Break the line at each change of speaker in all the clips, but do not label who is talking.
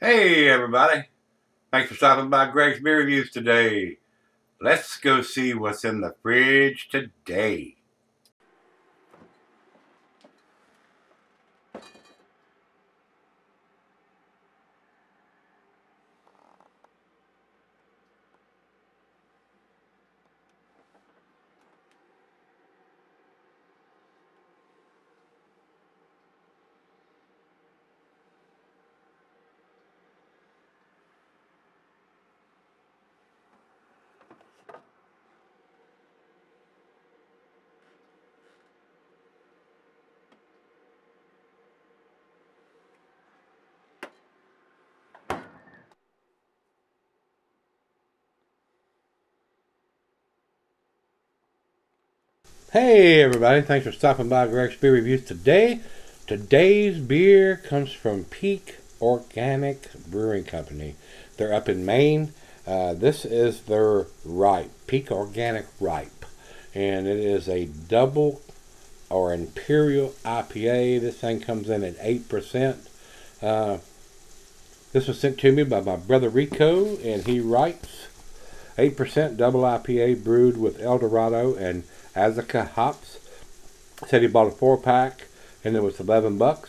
Hey everybody, thanks for stopping by Gregsbeerreviews today. Let's go see what's in the fridge today.
Hey everybody, thanks for stopping by Gregsbeerreviews today. Today's beer comes from Peak Organic Brewing Company. They're up in Maine. This is their ripe, Peak Organic Ripe. And it is a double or imperial IPA. This thing comes in at 8%. This was sent to me by my brother Rico, and he writes 8% double IPA brewed with Eldorado and Azaka hops. Said he bought a 4-pack and it was $11.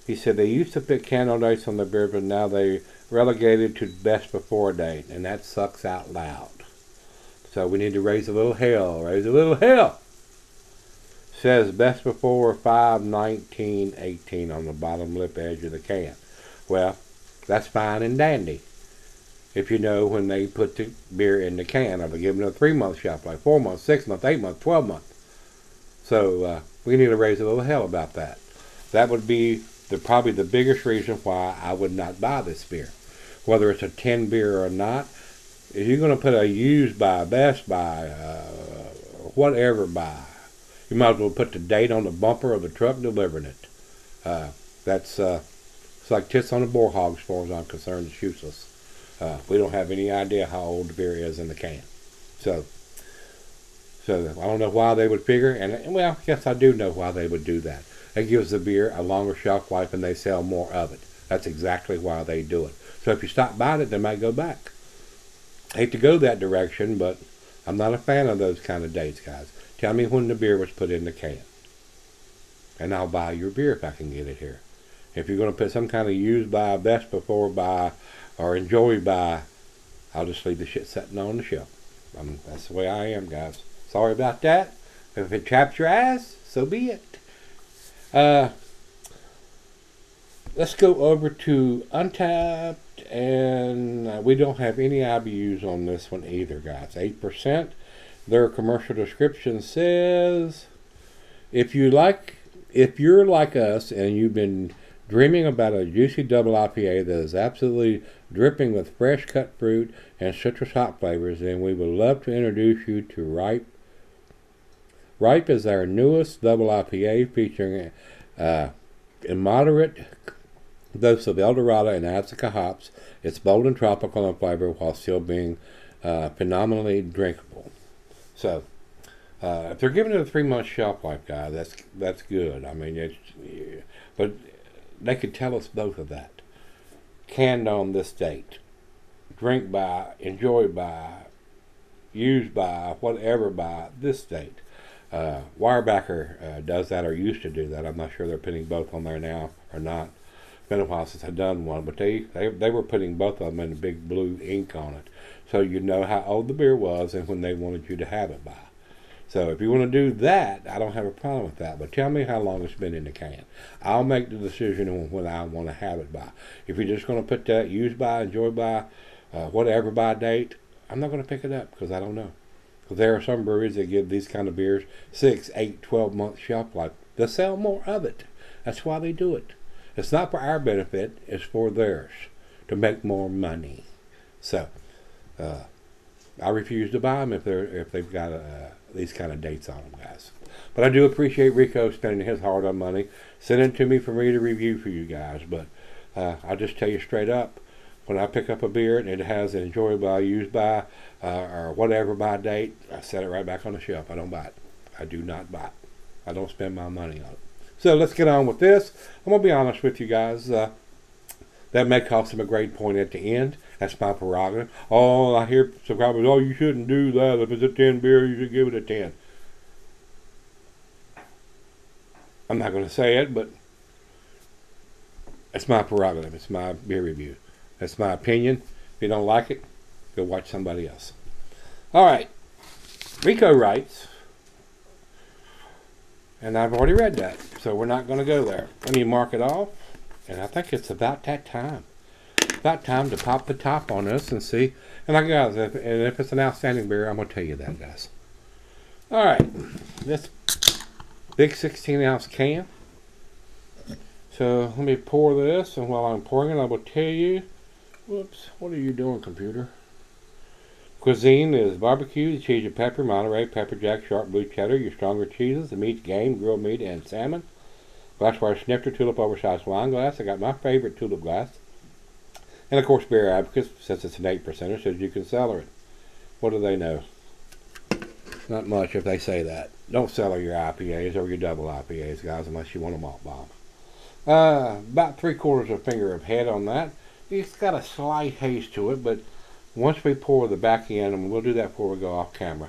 He said they used to put candle dates on the beer, but now they relegated to best before date, and that sucks out loud. So we need to raise a little hell. Raise a little hell. Says best before 5/19/18 on the bottom lip edge of the can. Well, that's fine and dandy. If you know when they put the beer in the can, or they give them a 3-month shelf life, 4 months, 6 months, 8 months, 12 months. So we need to raise a little hell about that. That would be probably the biggest reason why I would not buy this beer. Whether it's a 10 beer or not, if you're going to put a used by, best by, whatever by, you might as well put the date on the bumper of the truck delivering it. It's like tits on a boar hog as far as I'm concerned. It's useless. We don't have any idea how old the beer is in the can. So I don't know why they would figure, and well, yes, I do know why they would do that. It gives the beer a longer shelf life and they sell more of it. That's exactly why they do it. So if you stop buying it, they might go back. I hate to go that direction, but I'm not a fan of those kind of dates, guys. Tell me when the beer was put in the can, and I'll buy your beer if I can get it here. If you're going to put some kind of used by, best before by, or enjoy by, I'll just leave the shit sitting on the shelf. That's the way I am, guys. Sorry about that. If it chaps your ass, so be it. Let's go over to Untapped, and we don't have any IBUs on this one either, guys. 8%. Their commercial description says, if you're like us and you've been dreaming about a juicy double IPA that is absolutely dripping with fresh cut fruit and citrus hop flavors, then we would love to introduce you to Ripe. Ripe is our newest double IPA featuring a moderate dose of Eldorado and Azaka hops. It's bold and tropical in flavor while still being phenomenally drinkable. So, if they're giving it a 3-month shelf life, guys, that's good. I mean, but they could tell us both of that. Canned on this date. Drink by, enjoy by, use by, whatever by this date. Wirebacker does that, or used to do that. I'm not sure they're putting both on there now or not. It's been a while since I've done one, but they were putting both of them in big blue ink on it, so you know how old the beer was and when they wanted you to have it by. So if you want to do that, I don't have a problem with that. But tell me how long it's been in the can. I'll make the decision on when I want to have it by. If you're just going to put that use by, enjoy by, whatever by date, I'm not going to pick it up because I don't know. Because there are some breweries that give these kind of beers 6, 8, 12-month shelf life. They'll sell more of it. That's why they do it. It's not for our benefit. It's for theirs to make more money. So I refuse to buy them if they've got these kind of dates on them, guys. But I do appreciate Rico spending his hard-earned money, sending it to me for me to review for you guys. But I'll just tell you straight up, when I pick up a beer and it has an enjoy by, use by, or whatever by date, I set it right back on the shelf. I don't buy it. I do not buy it. I don't spend my money on it. So let's get on with this. I'm going to be honest with you guys. That may cost them a grade point at the end. That's my prerogative. Oh, I hear some comments, oh, you shouldn't do that. If it's a 10 beer, you should give it a 10. I'm not going to say it, but it's my prerogative. It's my beer review. That's my opinion. If you don't like it, go watch somebody else. All right. Rico writes, and I've already read that, so we're not going to go there. Let me mark it off, and I think it's about that time. About time to pop the top on this and see. And like guys, if it's an outstanding beer, I'm going to tell you that, guys. All right. This big 16-ounce can. So let me pour this, and while I'm pouring it, I will tell you. Whoops, what are you doing, computer? Cuisine is barbecue, the cheese of pepper, Monterey, pepper jack, sharp blue cheddar, your stronger cheeses, the meats, game, grilled meat, and salmon. Glassware snifter, tulip oversized wine glass. I got my favorite tulip glass. And of course, Beer Advocates, since it's an 8%er, says you can cellar it. What do they know? Not much if they say that. Don't cellar your IPAs or your double IPAs, guys, unless you want a malt bomb. About 3/4 of a finger of head on that. It's got a slight haze to it, but once we pour the back end, and we'll do that before we go off camera,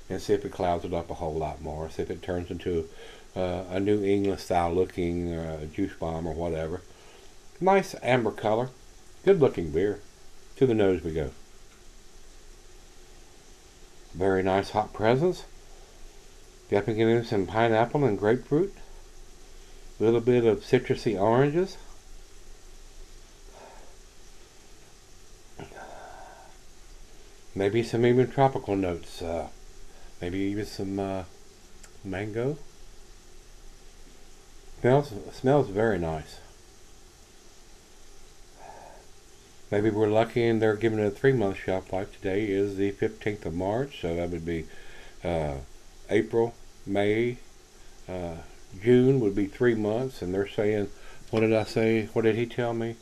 and see if it clouds it up a whole lot more, see if it turns into a New England style looking juice bomb or whatever. Nice amber color. Good looking beer. To the nose we go. Very nice hot presence. Dipping it in some pineapple and grapefruit. A little bit of citrusy oranges. Maybe some even tropical notes. Maybe even some mango. Smells very nice. Maybe we're lucky and they're giving it a 3-month shelf life. Today is the 15th of March, so that would be April, May, June would be 3 months, and they're saying, what did I say? What did he tell me?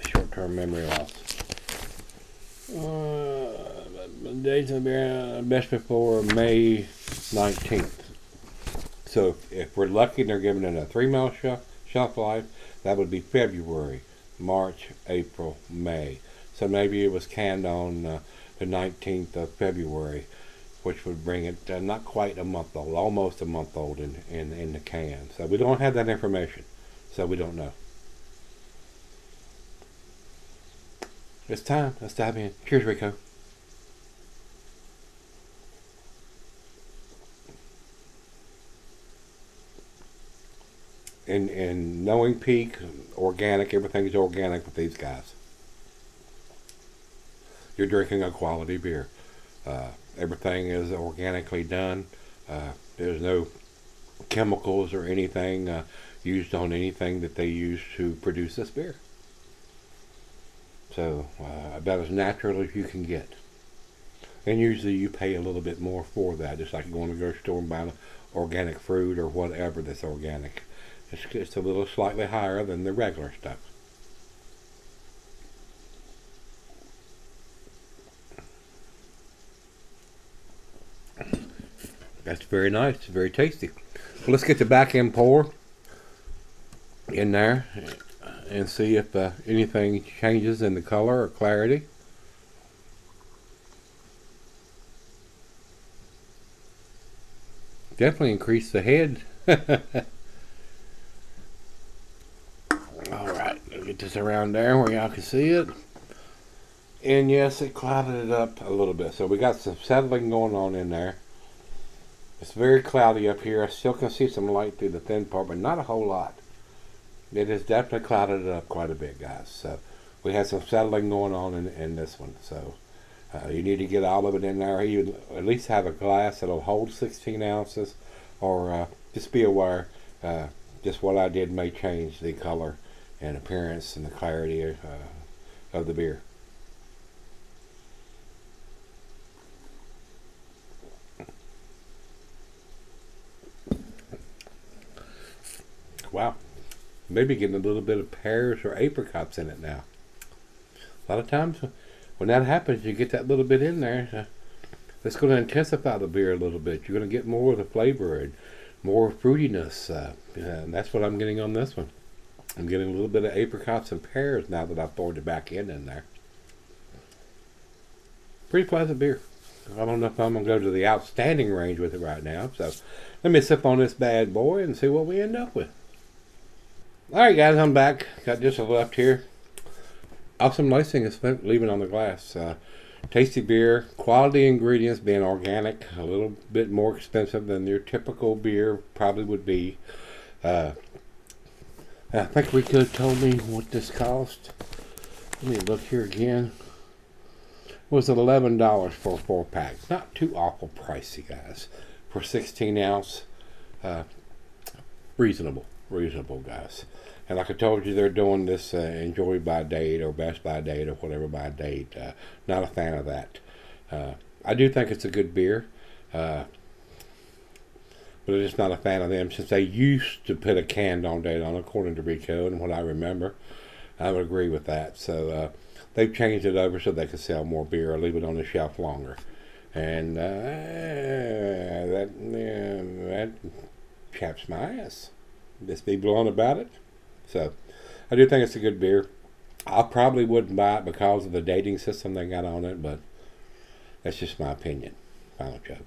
Short-term memory loss. Days of the best before May 19th. So if we're lucky, they're giving it a 3-month shelf life. That would be February, March, April, May. So maybe it was canned on the 19th of February, which would bring it not quite a month old, almost a month old in the can. So we don't have that information, so we don't know. It's time. Let's dive in. Cheers, Rico. And knowing Peak, organic, everything's organic with these guys. You're drinking a quality beer. Everything is organically done. There's no chemicals or anything used on anything that they use to produce this beer. So about as natural as you can get. And usually you pay a little bit more for that, just like you go to the grocery store and buy organic fruit or whatever that's organic. It's a little slightly higher than the regular stuff. That's very nice. It's very tasty. Well, let's get the back end pour in there and see if anything changes in the color or clarity. Definitely increase the head. Alright, I'll get this around there where y'all can see it. And yes, it clouded it up a little bit. So we got some settling going on in there. It's very cloudy up here. I still can see some light through the thin part, but not a whole lot. It has definitely clouded it up quite a bit, guys. So we had some settling going on in this one. So you need to get all of it in there. You at least have a glass that'll hold 16 ounces, or just be aware. Just what I did may change the color and appearance and the clarity of the beer. Wow, maybe getting a little bit of pears or apricots in it now. A lot of times when that happens, you get that little bit in there. It's going to intensify the beer a little bit. You're going to get more of the flavor and more fruitiness. And that's what I'm getting on this one. I'm getting a little bit of apricots and pears now that I've poured the back end in there. Pretty pleasant beer. I don't know if I'm going to go to the outstanding range with it right now. So let me sip on this bad boy and see what we end up with. Alright guys, I'm back. Got just a little left here. Awesome lacing is leaving on the glass. Tasty beer. Quality ingredients, being organic. A little bit more expensive than your typical beer probably would be. I think we could have told me what this cost. Let me look here again. It was $11 for a 4-pack. Not too awful pricey, guys. For 16 ounce, reasonable, guys. And like I told you, they're doing this enjoy by date or best by date or whatever by date. Not a fan of that. I do think it's a good beer. But I'm just not a fan of them, since they used to put a canned on date on, according to Rico, and what I remember. I would agree with that. So they've changed it over so they can sell more beer or leave it on the shelf longer. And that chaps my ass. Just be blunt about it. So I do think it's a good beer. I probably wouldn't buy it because of the dating system they got on it, but that's just my opinion. Final joke.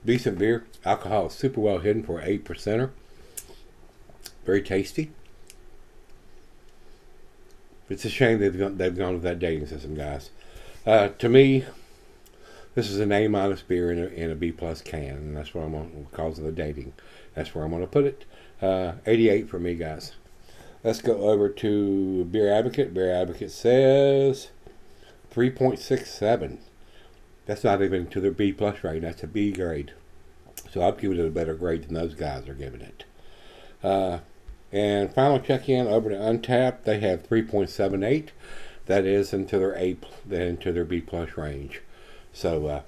Decent beer. Alcohol is super well hidden for an 8%er. Very tasty. It's a shame they've gone with that dating system, guys. To me, this is an A- beer in a B+ can, and that's where I'm on, because of the dating. That's where I'm going to put it. 88 for me, guys. Let's go over to Beer Advocate. Beer Advocate says 3.67. That's not even to their B+ rating. That's a B grade. So I'd give it a better grade than those guys are giving it. And final check-in over to Untappd. They have 3.78. That is into their B+ range. So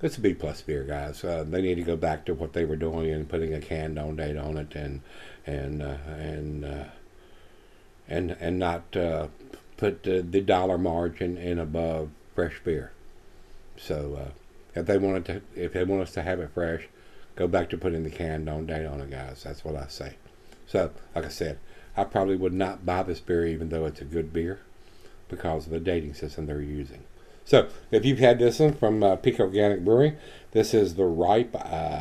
it's a B+ beer, guys. They need to go back to what they were doing and putting a canned on date on it, and not put the dollar margin in above fresh beer. So if they want us to have it fresh, go back to putting the canned on date on it, guys. That's what I say. So like I said, I probably would not buy this beer even though it's a good beer because of the dating system they're using. So if you've had this one from Peak Organic Brewing, this is the Ripe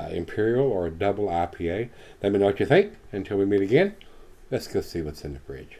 Imperial or Double IPA. Let me know what you think. Until we meet again, let's go see what's in the fridge.